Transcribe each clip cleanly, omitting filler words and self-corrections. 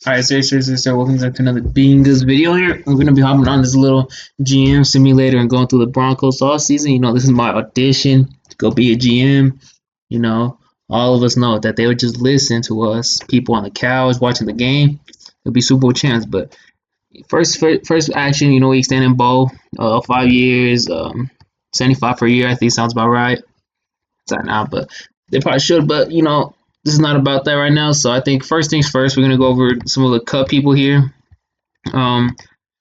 Alright, sir. Welcome back to another Bingus video here. We're going to be hopping on this little GM simulator and going through the Broncos all season. This is my audition to go be a GM. You know, all of us know that they would just listen to us, people on the couch watching the game. It'll be Super Bowl chance. But first action, we extending Bo, 5 years, 75 per year. I think sounds about right. It's not now, but they probably should. But this is not about that right now. So I think first things first, we're gonna go over some of the cut people here. And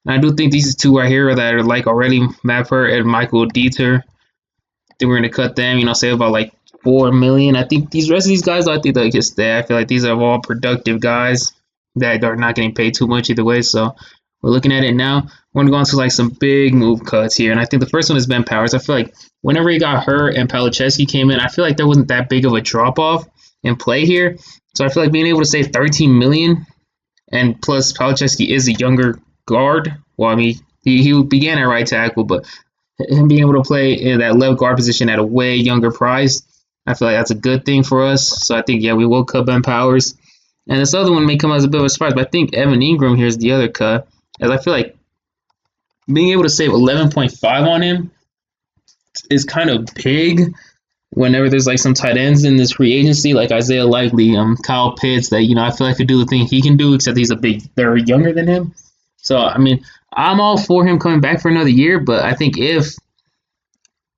I do think these two right here that are like already Mapper and Michael Dieter. I think we're gonna cut them. Save about like 4 million. I think these rest of these guys, I think they can stay. I feel like these are all productive guys that are not getting paid too much either way. So we're looking at it now. We're gonna go into like some big move cuts here, and I think the first one is Ben Powers. I feel like whenever he got hurt and Palacheski came in, I feel like there wasn't that big of a drop off in play here. So I feel like being able to save 13 million, and plus Palacheski is a younger guard. Well, I mean he began at right tackle, but him being able to play in that left guard position at a way younger price, I feel like that's a good thing for us. So I think we will cut Ben Powers. And this other one may come as a bit of a surprise, but I think Evan Ingram here is the other cut. As I feel like being able to save 11.5 on him is kind of big whenever there's like some tight ends in this free agency, like Isaiah Likely, Kyle Pitts, that I feel like could do the thing he can do, except they're younger than him. So I mean, I'm all for him coming back for another year, but I think if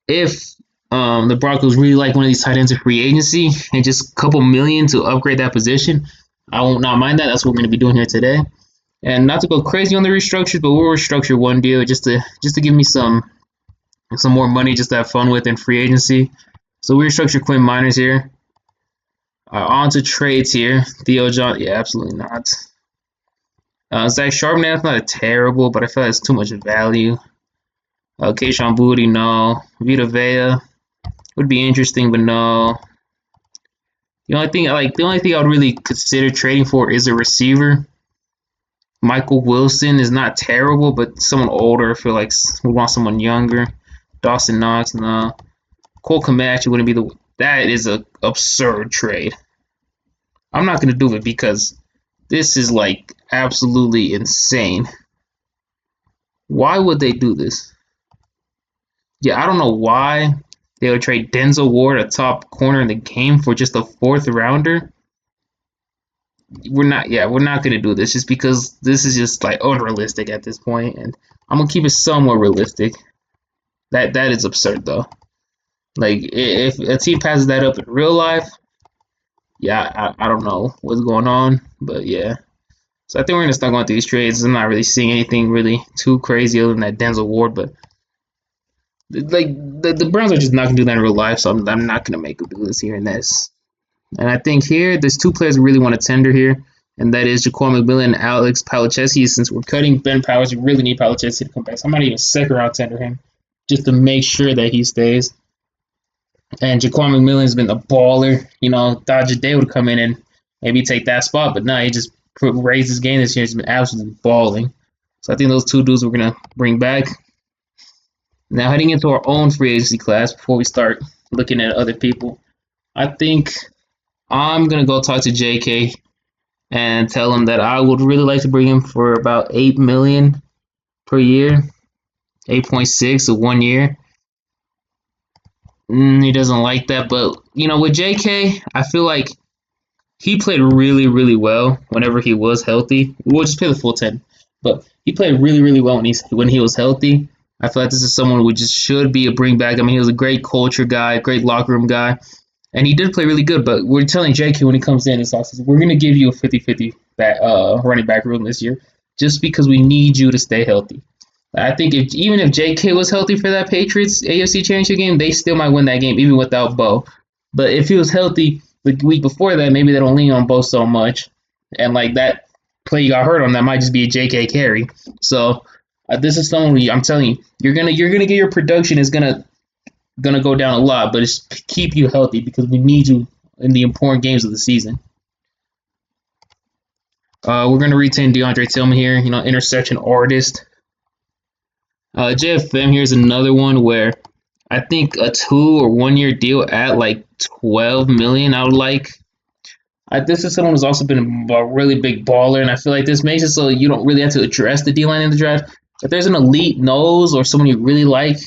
the Broncos really like one of these tight ends in free agency and just a couple million to upgrade that position, I won't not mind that. That's what we're going to be doing here today. And not to go crazy on the restructures, but we'll restructure one deal just to give me some more money just to have fun with in free agency. So we restructure Quinn Miners here. On to trades here. Theo John, yeah, absolutely not. Zach Charbonnet, that's not a terrible, but I feel like it's too much value. Keishon Booty, no. Vita Vea would be interesting, but no. The only thing I would really consider trading for is a receiver. Michael Wilson is not terrible, but someone older. I feel like we want someone younger. Dawson Knox, no. Cole Kmet wouldn't be that is an absurd trade. I'm not going to do it because this is like absolutely insane. Why would they do this? Yeah, I don't know why they would trade Denzel Ward, a top corner in the game, for just a fourth rounder. We're not going to do this just because this is just like unrealistic at this point, and I'm going to keep it somewhat realistic. That is absurd though. Like, if a team passes that up in real life, I don't know what's going on, but yeah. So I think we're going to start going through these trades. I'm not really seeing anything really too crazy other than that Denzel Ward, but like the Browns are just not going to do that in real life, so I'm not going to make them do this here and this. And I think here, there's two players we really want to tender here, and that is Jaquan McMillan and Alex Palacheski. Since we're cutting Ben Powers, we really need Palacheski to come back. So I might even second round tender him just to make sure that he stays. And Jaquan McMillan's been a baller. Dodger Day would come in and maybe take that spot, but no, he just raised his game this year. He's been absolutely balling. So I think those two dudes we're going to bring back. Now, heading into our own free agency class before we start looking at other people, I think I'm going to go talk to JK and tell him that I would really like to bring him for about $8 million per year, 8.6 of 1 year. He doesn't like that, but with JK, I feel like he played really, really well whenever he was healthy. We'll just pay the full 10, but he played really, really well when he was healthy. I feel like this is someone who just should be a bring back. I mean, he was a great culture guy, great locker room guy, and he did play really good. But we're telling JK when he comes in this offseason, we're going to give you a 50-50 running back room this year, just because we need you to stay healthy. I think even if JK was healthy for that Patriots AFC Championship game, they still might win that game even without Bo. But if he was healthy the week before that, maybe they don't lean on Bo so much, and like that play you got hurt on, that might just be a JK carry. So this is someone I'm telling you, you're gonna get your production is gonna go down a lot, but it's keep you healthy because we need you in the important games of the season. We're gonna retain DeAndre Tillman here, interception artist. JFM here's another one where I think a 2 or 1 year deal at like 12 million I would like. This is someone who's also been a really big baller, and I feel like this makes it so you don't really have to address the D line in the draft. If there's an elite nose or someone you really like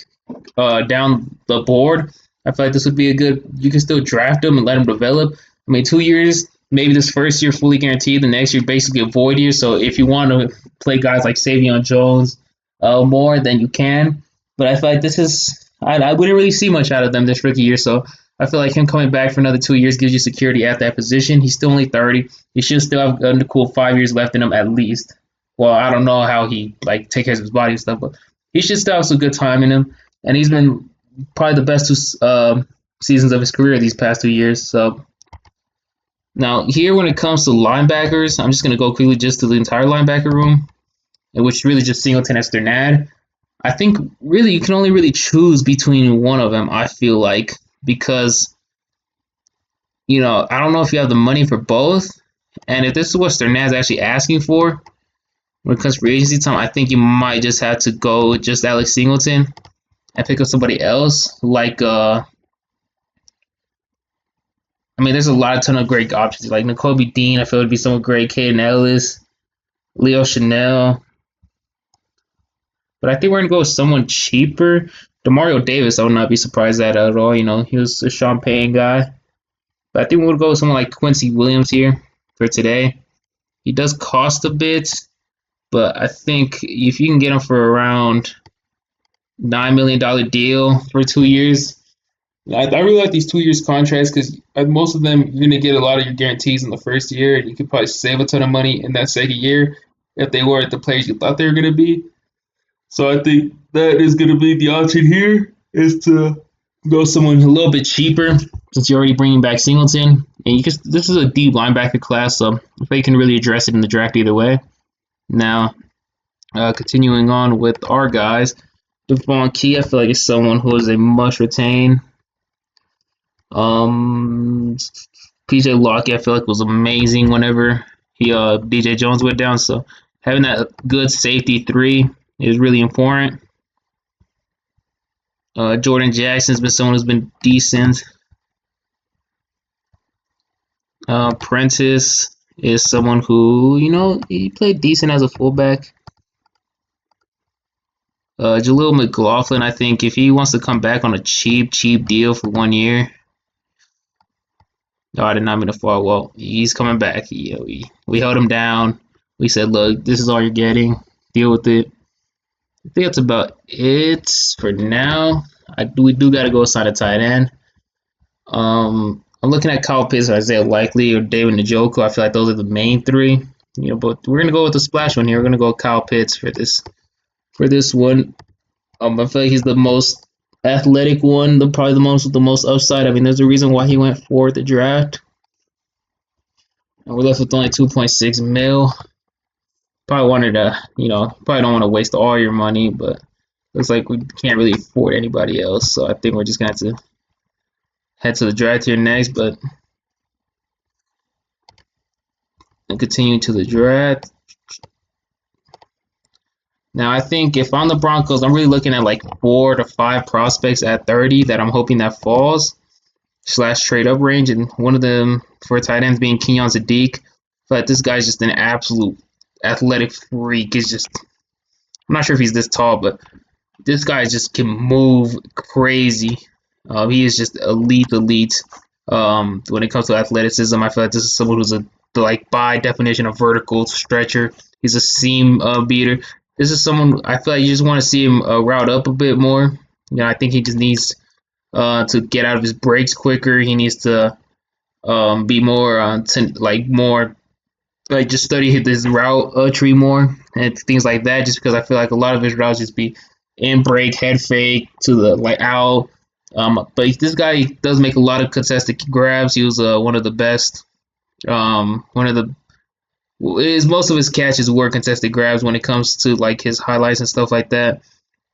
down the board, I feel like this would be a good. You can still draft them and let them develop. I mean, 2 years, maybe this first year fully guaranteed, the next year basically a void year. So if you want to play guys like Savion Jones more, then you can. But I feel like this is I wouldn't really see much out of them this rookie year. So I feel like him coming back for another 2 years gives you security at that position. He's still only 30. He should still have a cool 5 years left in him at least. Well, I don't know how he like take care of his body and stuff, but he should still have some good time in him. And he's been probably the best seasons of his career these past 2 years. So now here, when it comes to linebackers, I'm just gonna go quickly just to the entire linebacker room, which really just Singleton as Sternad. I think really you can only really choose between one of them. I feel like because I don't know if you have the money for both, and if this is what Sternad's actually asking for when it comes to free agency time, I think you might just have to go with just Alex Singleton and pick up somebody else. Like I mean, there's a ton of great options. Like N'Kobe Dean, I feel would be someone great. Caden Ellis, Leo Chanel. But I think we're gonna go with someone cheaper. Demario Davis, I would not be surprised at all. He was a Sean Payton guy. But I think we'll go with someone like Quincy Williams here for today. He does cost a bit, but I think if you can get him for around $9 million deal for 2 years, I really like these 2 years contracts because most of them you're gonna get a lot of your guarantees in the first year, and you could probably save a ton of money in that second year if they weren't the players you thought they were gonna be. So I think that is gonna be the option here is to go someone a little bit cheaper since you're already bringing back Singleton, and this is a deep linebacker class, so if they can really address it in the draft either way. Now, continuing on with our guys, Devon Key, I feel like is someone who is a must retain. PJ Lockett, I feel like was amazing whenever DJ Jones went down. So having that good safety 3 is really important. Jordan Jackson's been someone who's been decent. Prentice is someone who he played decent as a fullback. Jaleel McLaughlin, I think if he wants to come back on a cheap deal for 1 year. Oh, I did not mean to fall. Well, he's coming back. We held him down. We said, look, this is all you're getting. Deal with it. I think that's about it for now. We do got to go sign a tight end. I'm looking at Kyle Pitts, Isaiah Likely, or David Njoku. I feel like those are the main 3. But we're gonna go with the splash one here. We're gonna go Kyle Pitts for this one. I feel like he's the most athletic one, probably the most with the most upside. I mean, there's a reason why he went fourth the draft. And we're left with only 2.6 mil. Probably wanted to, probably don't want to waste all your money, but looks like we can't really afford anybody else. So I think we're just gonna have to head to the draft here next, but and continue to the draft. Now, I think if I'm the Broncos, I'm really looking at like 4 to 5 prospects at 30 that I'm hoping that falls / trade up range, and one of them for tight ends being Kenyon Sadiq. But this guy's just an absolute athletic freak. I'm not sure if he's this tall, but this guy just can move crazy. He is just elite. When it comes to athleticism, I feel like this is someone who's by definition a vertical stretcher. He's a seam beater. This is someone I feel like you just want to see him route up a bit more. I think he just needs to get out of his breaks quicker. He needs to be more just study his route tree more and things like that. Just because I feel like a lot of his routes just be in break, head fake to the out. But this guy does make a lot of contested grabs. He was one of the best. Most of his catches were contested grabs when it comes to his highlights and stuff like that.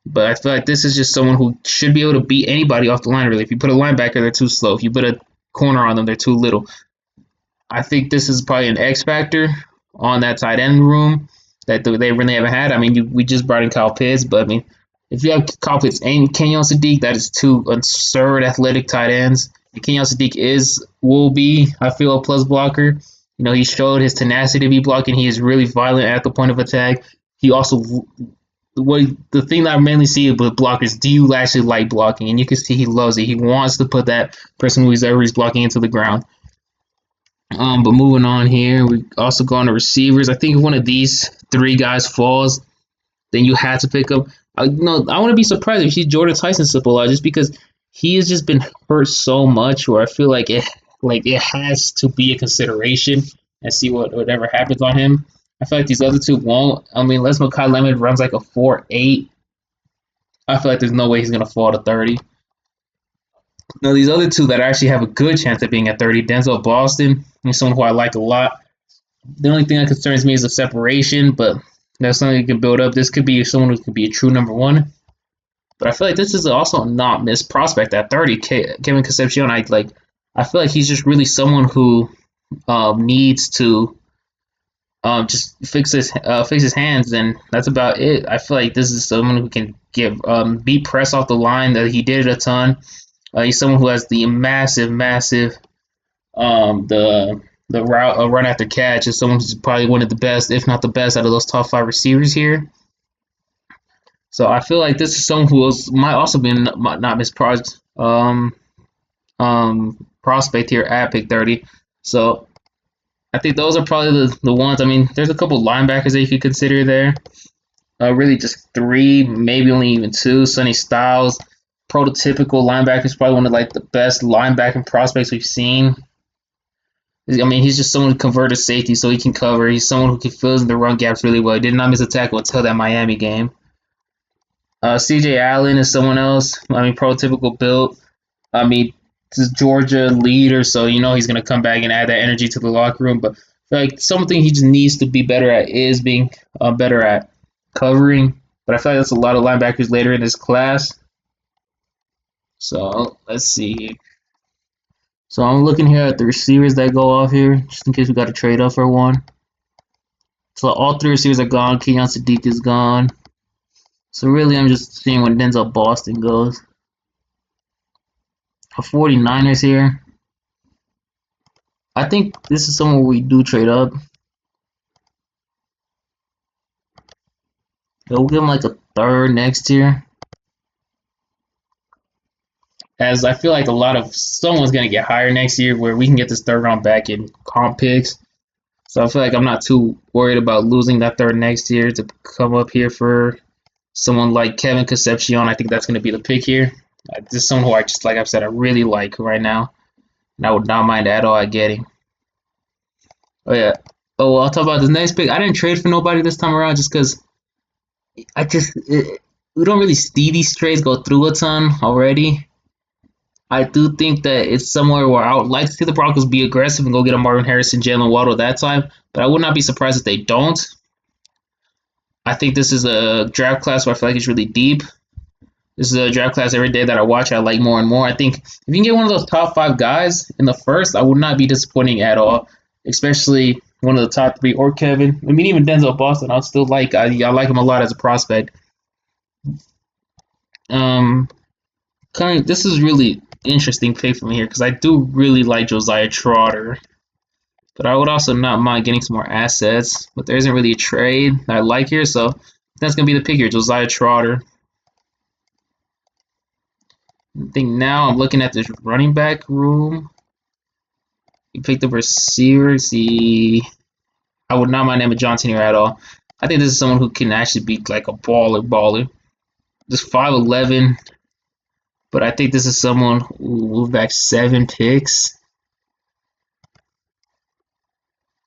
But I feel like this is just someone who should be able to beat anybody off the line, really. If you put a linebacker, they're too slow. If you put a corner on them, they're too little. I think this is probably an X factor on that tight end room that they really haven't had. I mean, we just brought in Kyle Pitts, but I mean, if you have Kyle Pitts and Kenyon Sadiq, that is 2 absurd athletic tight ends. Kenyon Sadiq will be, I feel, a plus blocker. You know, he showed his tenacity to be blocking. He is really violent at the point of attack. He also, what the thing that I mainly see with blockers, do you actually like blocking? And you can see he loves it. He wants to put that person who he's blocking into the ground. But moving on here, we also go on to receivers. I think if one of these three guys falls, then you had to pick up. No, I wouldn't be surprised if he's Jordan Tyson Simple, just because he has just been hurt so much. Where I feel like it has to be a consideration and see whatever happens on him. I feel like these other two won't. I mean, unless Makai Lemon runs like a 4.8, I feel like there's no way he's gonna fall to 30. Now these other two that actually have a good chance of being at 30, Denzel Boston, is someone who I like a lot. The only thing that concerns me is the separation, but that's something you can build up. This could be someone who could be a true number one. But I feel like this is also a not missed prospect at 30. Kevin Concepcion, I feel like he's just really someone who needs to just fix his hands, and that's about it. I feel like this is someone who can beat press off the line. That he did it a ton. He's someone who has the massive the route run after catch. Is someone who's probably one of the best, if not the best, out of those top five receivers here. So I feel like this is someone who might also be not mispriced prospect here at pick 30. So I think those are probably the ones. I mean, there's a couple linebackers that you could consider there. Really just three, maybe only even two. Sonny Styles, prototypical linebacker, is probably one of like the best linebacking prospects we've seen. I mean, he's just someone who converted safety so he can cover. He's someone who can fill in the run gaps really well. He did not miss a tackle until that Miami game. CJ Allen is someone else. I mean, prototypical build. I mean, this is Georgia leader, so you know he's going to come back and add that energy to the locker room. But like something he just needs to be better at is being better at covering. But I feel like that's a lot of linebackers later in this class. So let's see. So I'm looking here at the receivers that go off here, just in case we got to trade up for one. So all three receivers are gone. Kenyon Sadiq is gone. So really, I'm just seeing when Denzel Boston goes. For 49ers here, I think this is someone we do trade up. We'll give him like a third next year. As I feel like someone's going to get higher next year where we can get this third round back in comp picks. So I feel like I'm not too worried about losing that third next year to come up here for someone like Kevin Concepcion. I think that's going to be the pick here. This is someone who like I've said, I really like right now. And I would not mind at all getting. Oh, yeah. Oh, well, I'll talk about this next pick. I didn't trade for nobody this time around just because we don't really see these trades go through a ton already. I do think that it's somewhere where I would like to see the Broncos be aggressive and go get a Marvin Harrison, Jalen Waddle that time, but I would not be surprised if they don't. I think this is a draft class where I feel like it's really deep. This is a draft class every day that I watch I like more and more. I think if you can get one of those top five guys in the first, I would not be disappointing at all, especially one of the top three or Kevin. I mean, even Denzel Boston, I like him a lot as a prospect. This is really interesting pick for me here because I do really like Josiah Trotter, but I would also not mind getting some more assets. But there isn't really a trade that I like here, so that's gonna be the pick here, Josiah Trotter. I think now I'm looking at this running back room. You pick the receiver. See, I would not mind Emma Johnson here at all. I think this is someone who can actually be like a baller. Just 5'11", but I think this is someone who moved back 7 picks.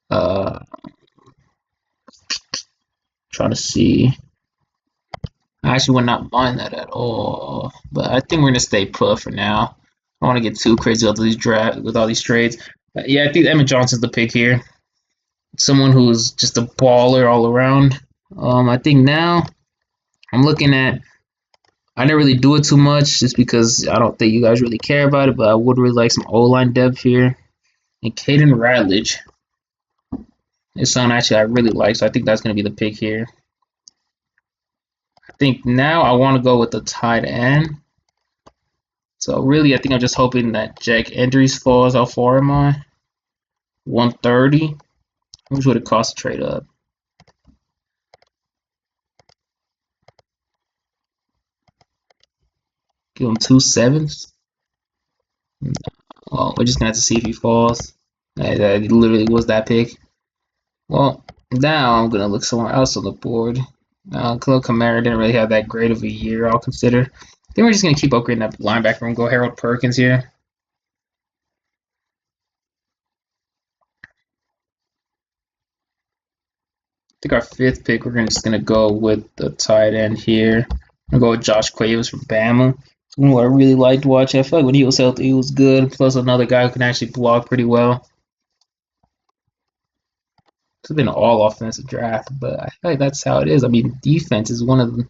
Trying to see. I actually would not mind that at all, but I think we're gonna stay put for now. I don't want to get too crazy with all these trades. But yeah, I think Emma Johnson's the pick here. Someone who's just a baller all around. I think now I'm looking at. I didn't really do it too much just because I don't think you guys really care about it, but I would really like some O-line depth here. And Caden Radledge is someone actually I really like, so I think that's going to be the pick here. I think now I want to go with the tight end. So really, I think I'm just hoping that Jack Andrews falls. How far am I? 130. How much would it cost to trade up? Give him 2 7s. Well, we're just gonna have to see if he falls. That literally was that pick. Well, now I'm gonna look somewhere else on the board. Khalil Kamara didn't really have that great of a year, I'll consider. I think we're just gonna keep upgrading that linebacker and go Harold Perkins here. I think our 5th pick, we're just gonna go with the tight end here. I'm gonna go with Josh Quavers from Bama. Someone who I really liked watching. I feel like when he was healthy, he was good. Plus another guy who can actually block pretty well. It's been an all offensive draft, but I feel like that's how it is. I mean, defense is one of the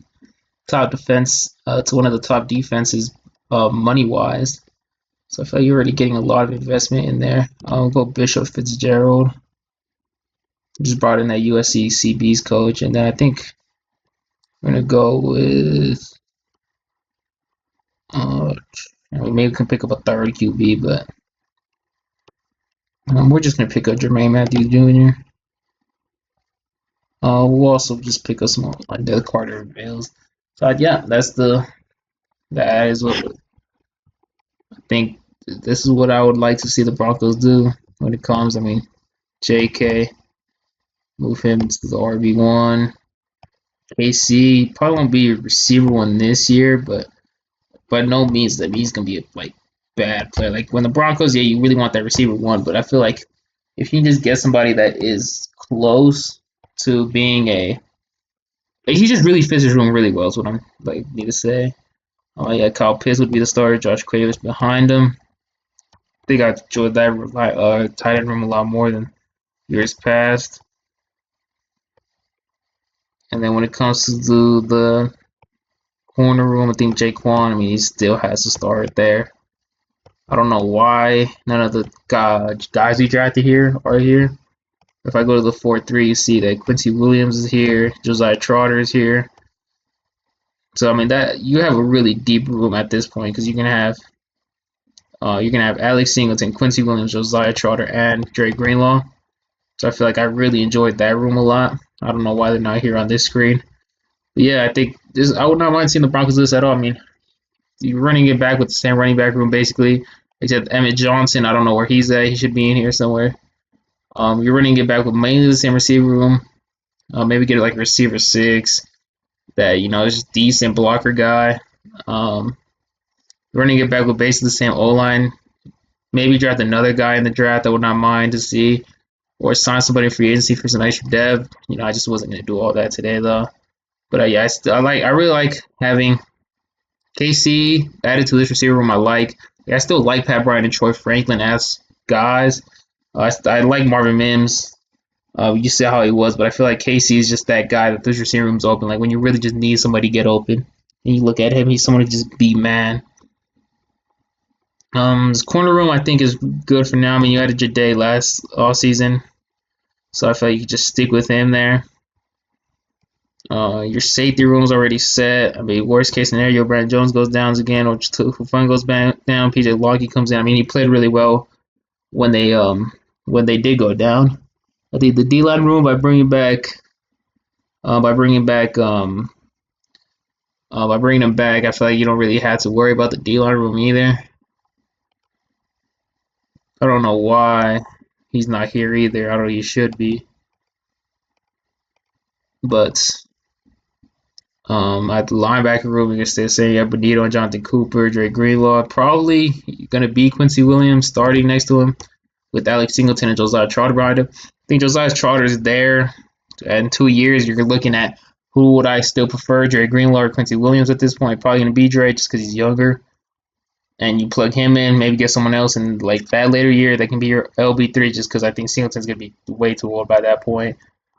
top defense to one of the top defenses money wise. So I feel like you're already getting a lot of investment in there. I'll go Bishop Fitzgerald. Just brought in that USC CB's coach, and then I think I'm gonna go with maybe we can pick up a 3rd QB, but we're just gonna pick up Jermaine Matthews Jr. We'll also just pick up some like the Carter Bills. So yeah, that is what I think. This is what I would like to see the Broncos do when it comes. I mean, J.K. move him to the RB1. KC probably won't be a receiver one this year, but by no means that he's gonna be a like bad player. Like when the Broncos, yeah, you really want that receiver one, but I feel like if you just get somebody that is close to being like, he just really fits his room really well. Is what I'm like need to say. Oh yeah, Kyle Pitts would be the starter. Josh Quavers behind him. I think I enjoyed that tight end room a lot more than years past. And then when it comes to the corner room, I think Jaquan, I mean, he still has to start there. I don't know why none of the guys we drafted here are here. If I go to the 4-3, you see that Quincy Williams is here, Josiah Trotter is here. So I mean that you have a really deep room at this point because you're gonna have Alex Singleton, Quincy Williams, Josiah Trotter, and Dre Greenlaw. So I feel like I really enjoyed that room a lot. I don't know why they're not here on this screen. But yeah, I think I would not mind seeing the Broncos list at all. I mean, you're running it back with the same running back room basically, except Emmett Johnson. I don't know where he's at. He should be in here somewhere. You're running it back with mainly the same receiver room. Maybe get like a receiver 6 that is just decent blocker guy. Running it back with basically the same O line. Maybe draft another guy in the draft. I would not mind to see, or sign somebody in free agency for some extra dev. I just wasn't gonna do all that today though. But yeah, I really like having KC added to this receiver room. I still like Pat Bryant and Troy Franklin as guys. I like Marvin Mims. You see how he was, but I feel like KC is just that guy that those receiver rooms open. Like when you really just need somebody to get open, and you look at him, he's someone to just be man. This corner room I think is good for now. I mean, you added Jade last offseason, so I feel like you can just stick with him there. Your safety room's already set. I mean, worst case scenario, Brandon Jones goes down again, or Fun goes back down. PJ Lockie comes in. I mean, he played really well when they did go down. I think the D line room by bringing them back, I feel like you don't really have to worry about the D line room either. I don't know why he's not here either. I don't know, he should be. But at the linebacker room, you're still saying you have Benito and Jonathan Cooper, Dre Greenlaw. Probably going to be Quincy Williams starting next to him with Alex Singleton and Josiah Trotter behind him. I think Josiah Trotter is there. And in 2 years, you're looking at who would I still prefer, Dre Greenlaw or Quincy Williams at this point. Probably going to be Dre just because he's younger. And you plug him in, maybe get someone else in like that later year that can be your LB3 just because I think Singleton's going to be way too old by that point.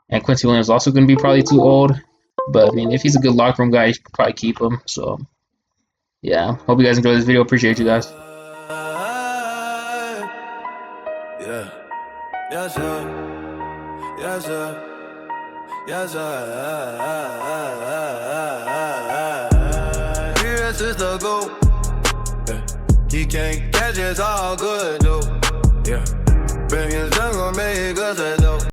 And Quincy Williams is also going to be probably too old. But, I mean, if he's a good locker room guy, you should probably keep him. So, yeah. Hope you guys enjoyed this video. Appreciate you guys. Yeah. Yes, sir. Yes, sir. Yes, sir. Yes, is the goal. Yeah. can't catch, it's all good, though. Yeah. Billions done gon' make us